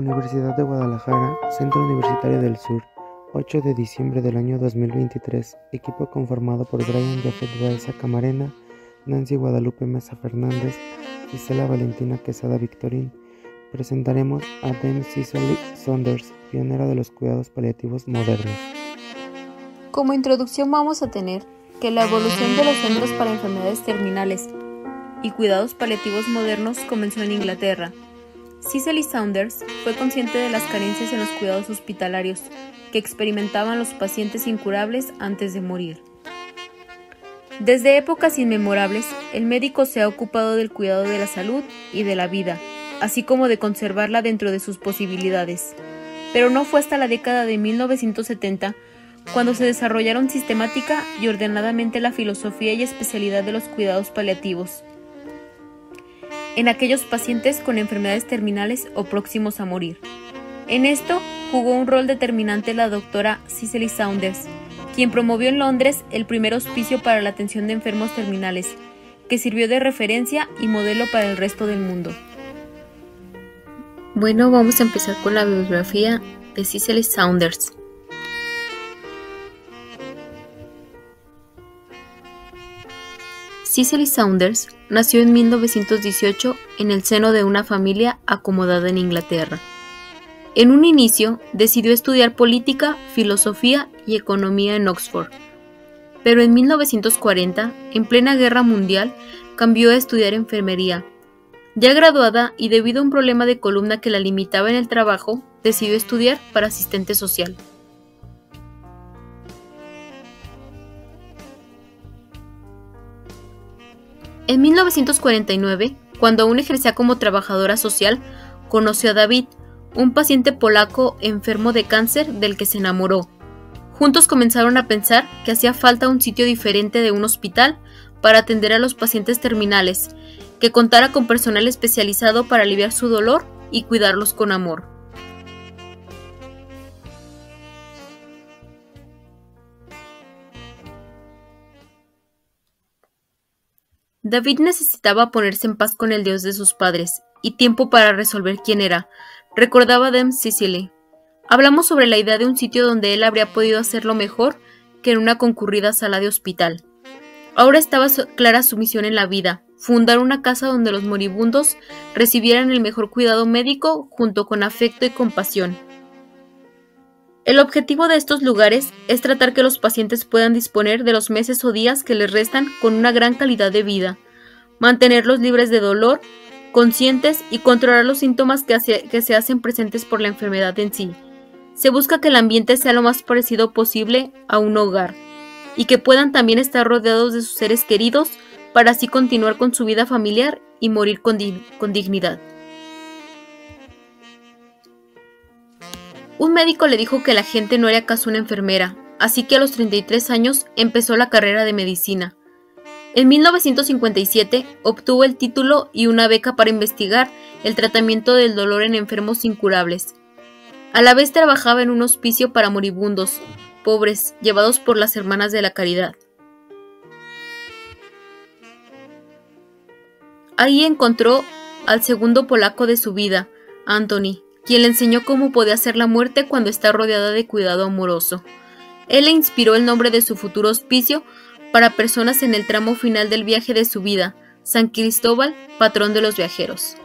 Universidad de Guadalajara, Centro Universitario del Sur, 8 de diciembre del año 2023. Equipo conformado por Brian Jafet Baeza Camarena, Nancy Guadalupe Mesa Fernández, Gisela Valentina Quesada Victorín. Presentaremos a Dame Cicely Saunders, pionera de los cuidados paliativos modernos. Como introducción vamos a tener que la evolución de los centros para enfermedades terminales y cuidados paliativos modernos comenzó en Inglaterra. Cicely Saunders fue consciente de las carencias en los cuidados hospitalarios que experimentaban los pacientes incurables antes de morir. Desde épocas inmemorables, el médico se ha ocupado del cuidado de la salud y de la vida, así como de conservarla dentro de sus posibilidades. Pero no fue hasta la década de 1970 cuando se desarrollaron sistemática y ordenadamente la filosofía y especialidad de los cuidados paliativos en aquellos pacientes con enfermedades terminales o próximos a morir. En esto jugó un rol determinante la doctora Cicely Saunders, quien promovió en Londres el primer hospicio para la atención de enfermos terminales, que sirvió de referencia y modelo para el resto del mundo. Bueno, vamos a empezar con la biografía de Cicely Saunders. Cicely Saunders nació en 1918 en el seno de una familia acomodada en Inglaterra. En un inicio decidió estudiar política, filosofía y economía en Oxford, pero en 1940, en plena guerra mundial, cambió a estudiar enfermería. Ya graduada y debido a un problema de columna que la limitaba en el trabajo, decidió estudiar para asistente social. En 1949, cuando aún ejercía como trabajadora social, conoció a David, un paciente polaco enfermo de cáncer del que se enamoró. Juntos comenzaron a pensar que hacía falta un sitio diferente de un hospital para atender a los pacientes terminales, que contara con personal especializado para aliviar su dolor y cuidarlos con amor. David necesitaba ponerse en paz con el Dios de sus padres y tiempo para resolver quién era, recordaba Dame Cicely. Hablamos sobre la idea de un sitio donde él habría podido hacerlo mejor que en una concurrida sala de hospital. Ahora estaba clara su misión en la vida, fundar una casa donde los moribundos recibieran el mejor cuidado médico junto con afecto y compasión. El objetivo de estos lugares es tratar que los pacientes puedan disponer de los meses o días que les restan con una gran calidad de vida, mantenerlos libres de dolor, conscientes y controlar los síntomas que se hacen presentes por la enfermedad en sí. Se busca que el ambiente sea lo más parecido posible a un hogar y que puedan también estar rodeados de sus seres queridos para así continuar con su vida familiar y morir con dignidad. Un médico le dijo que la gente no haría caso a una enfermera, así que a los 33 años empezó la carrera de medicina. En 1957 obtuvo el título y una beca para investigar el tratamiento del dolor en enfermos incurables. A la vez trabajaba en un hospicio para moribundos, pobres, llevados por las Hermanas de la Caridad. Ahí encontró al segundo polaco de su vida, Anthony, quien le enseñó cómo podía ser la muerte cuando está rodeada de cuidado amoroso. Él le inspiró el nombre de su futuro hospicio para personas en el tramo final del viaje de su vida, San Cristóbal, patrón de los viajeros.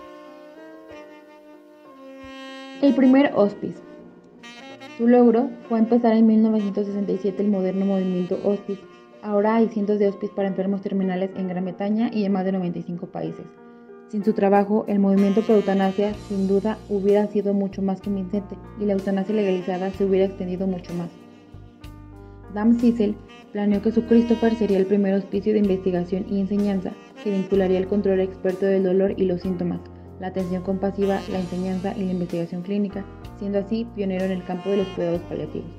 El primer hospice. Su logro fue empezar en 1967 el moderno movimiento hospice. Ahora hay cientos de hospices para enfermos terminales en Gran Bretaña y en más de 95 países. Sin su trabajo, el movimiento por eutanasia sin duda hubiera sido mucho más convincente y la eutanasia legalizada se hubiera extendido mucho más. Dame Cicely planeó que su Christopher sería el primer hospicio de investigación y enseñanza que vincularía el control experto del dolor y los síntomas, la atención compasiva, la enseñanza y la investigación clínica, siendo así pionero en el campo de los cuidados paliativos.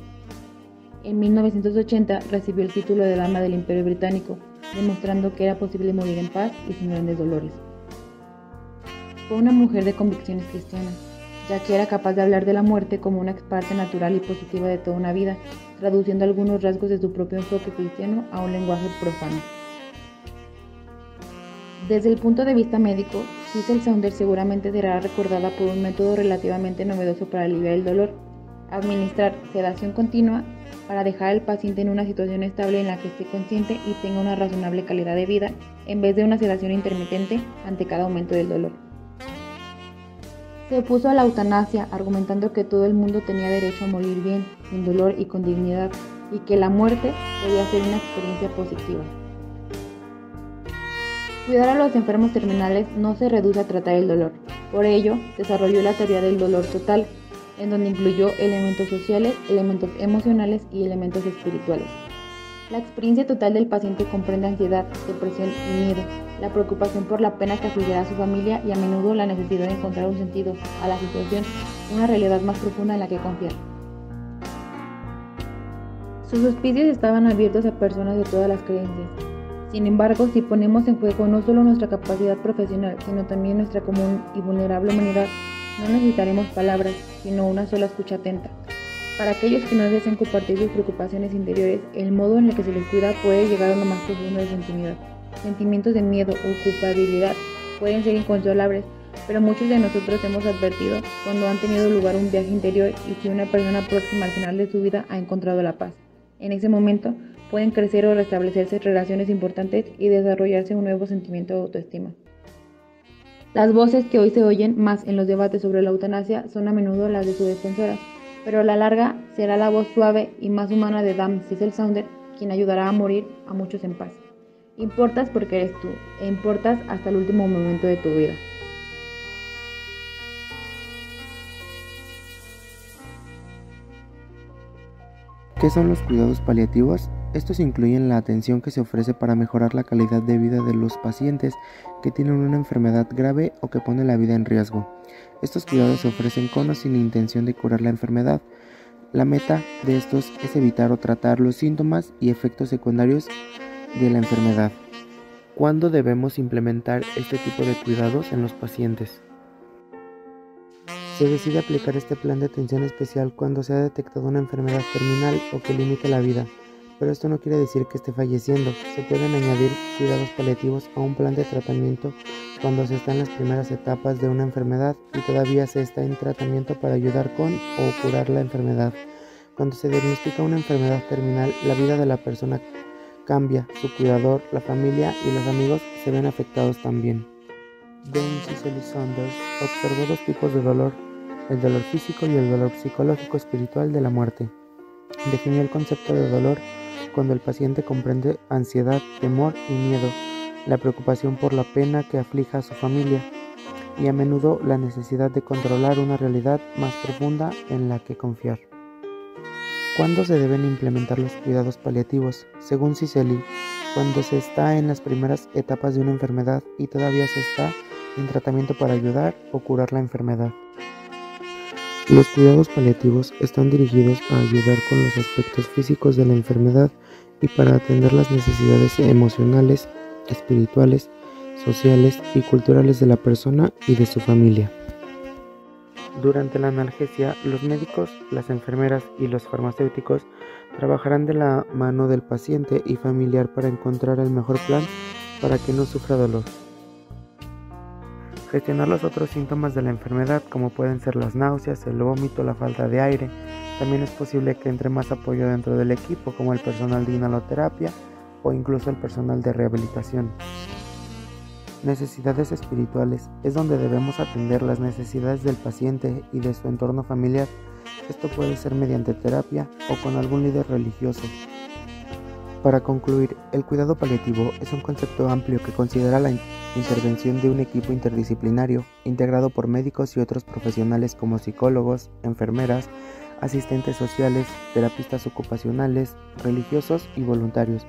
En 1980 recibió el título de Dama del Imperio Británico, demostrando que era posible morir en paz y sin grandes dolores. Fue una mujer de convicciones cristianas, ya que era capaz de hablar de la muerte como una parte natural y positiva de toda una vida, traduciendo algunos rasgos de su propio enfoque cristiano a un lenguaje profano. Desde el punto de vista médico, Cecil Saunders seguramente será recordada por un método relativamente novedoso para aliviar el dolor: administrar sedación continua para dejar al paciente en una situación estable en la que esté consciente y tenga una razonable calidad de vida, en vez de una sedación intermitente ante cada aumento del dolor. Se opuso a la eutanasia, argumentando que todo el mundo tenía derecho a morir bien, sin dolor y con dignidad, y que la muerte podía ser una experiencia positiva. Cuidar a los enfermos terminales no se reduce a tratar el dolor. Por ello, desarrolló la teoría del dolor total, en donde incluyó elementos sociales, elementos emocionales y elementos espirituales. La experiencia total del paciente comprende ansiedad, depresión y miedo, la preocupación por la pena que afligirá a su familia y a menudo la necesidad de encontrar un sentido a la situación, una realidad más profunda en la que confiar. Sus hospicios estaban abiertos a personas de todas las creencias. Sin embargo, si ponemos en juego no solo nuestra capacidad profesional, sino también nuestra común y vulnerable humanidad, no necesitaremos palabras, sino una sola escucha atenta. Para aquellos que no desean compartir sus preocupaciones interiores, el modo en el que se les cuida puede llegar a lo más profundo de su intimidad. Sentimientos de miedo o culpabilidad pueden ser inconsolables, pero muchos de nosotros hemos advertido cuando han tenido lugar un viaje interior y si una persona próxima al final de su vida ha encontrado la paz. En ese momento, pueden crecer o restablecerse relaciones importantes y desarrollarse un nuevo sentimiento de autoestima. Las voces que hoy se oyen más en los debates sobre la eutanasia son a menudo las de su defensora, pero a la larga será la voz suave y más humana de Dame Cecil Saunders quien ayudará a morir a muchos en paz. Importas porque eres tú, e importas hasta el último momento de tu vida. ¿Qué son los cuidados paliativos? Estos incluyen la atención que se ofrece para mejorar la calidad de vida de los pacientes que tienen una enfermedad grave o que pone la vida en riesgo. Estos cuidados se ofrecen con o sin intención de curar la enfermedad. La meta de estos es evitar o tratar los síntomas y efectos secundarios de la enfermedad. ¿Cuándo debemos implementar este tipo de cuidados en los pacientes? Se decide aplicar este plan de atención especial cuando se ha detectado una enfermedad terminal o que limite la vida, pero esto no quiere decir que esté falleciendo. Se pueden añadir cuidados paliativos a un plan de tratamiento cuando se está en las primeras etapas de una enfermedad y todavía se está en tratamiento para ayudar con o curar la enfermedad. Cuando se diagnostica una enfermedad terminal, la vida de la persona cambia, su cuidador, la familia y los amigos se ven afectados también. Dame Cecil Saunders observó dos tipos de dolor: el dolor físico y el dolor psicológico espiritual de la muerte. Definió el concepto de dolor cuando el paciente comprende ansiedad, temor y miedo, la preocupación por la pena que aflige a su familia y a menudo la necesidad de controlar una realidad más profunda en la que confiar. ¿Cuándo se deben implementar los cuidados paliativos? Según Cecil, cuando se está en las primeras etapas de una enfermedad y todavía se está en tratamiento para ayudar o curar la enfermedad. Los cuidados paliativos están dirigidos a ayudar con los aspectos físicos de la enfermedad y para atender las necesidades emocionales, espirituales, sociales y culturales de la persona y de su familia. Durante la analgesia, los médicos, las enfermeras y los farmacéuticos trabajarán de la mano del paciente y familiar para encontrar el mejor plan para que no sufra dolor. Gestionar los otros síntomas de la enfermedad, como pueden ser las náuseas, el vómito, la falta de aire. También es posible que entre más apoyo dentro del equipo, como el personal de inhaloterapia o incluso el personal de rehabilitación. Necesidades espirituales es donde debemos atender las necesidades del paciente y de su entorno familiar. Esto puede ser mediante terapia o con algún líder religioso. Para concluir, el cuidado paliativo es un concepto amplio que considera la intervención de un equipo interdisciplinario, integrado por médicos y otros profesionales como psicólogos, enfermeras, asistentes sociales, terapistas ocupacionales, religiosos y voluntarios.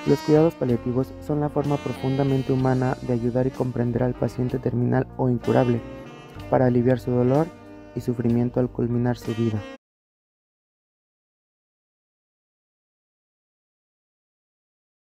Los cuidados paliativos son la forma profundamente humana de ayudar y comprender al paciente terminal o incurable, para aliviar su dolor y sufrimiento al culminar su vida.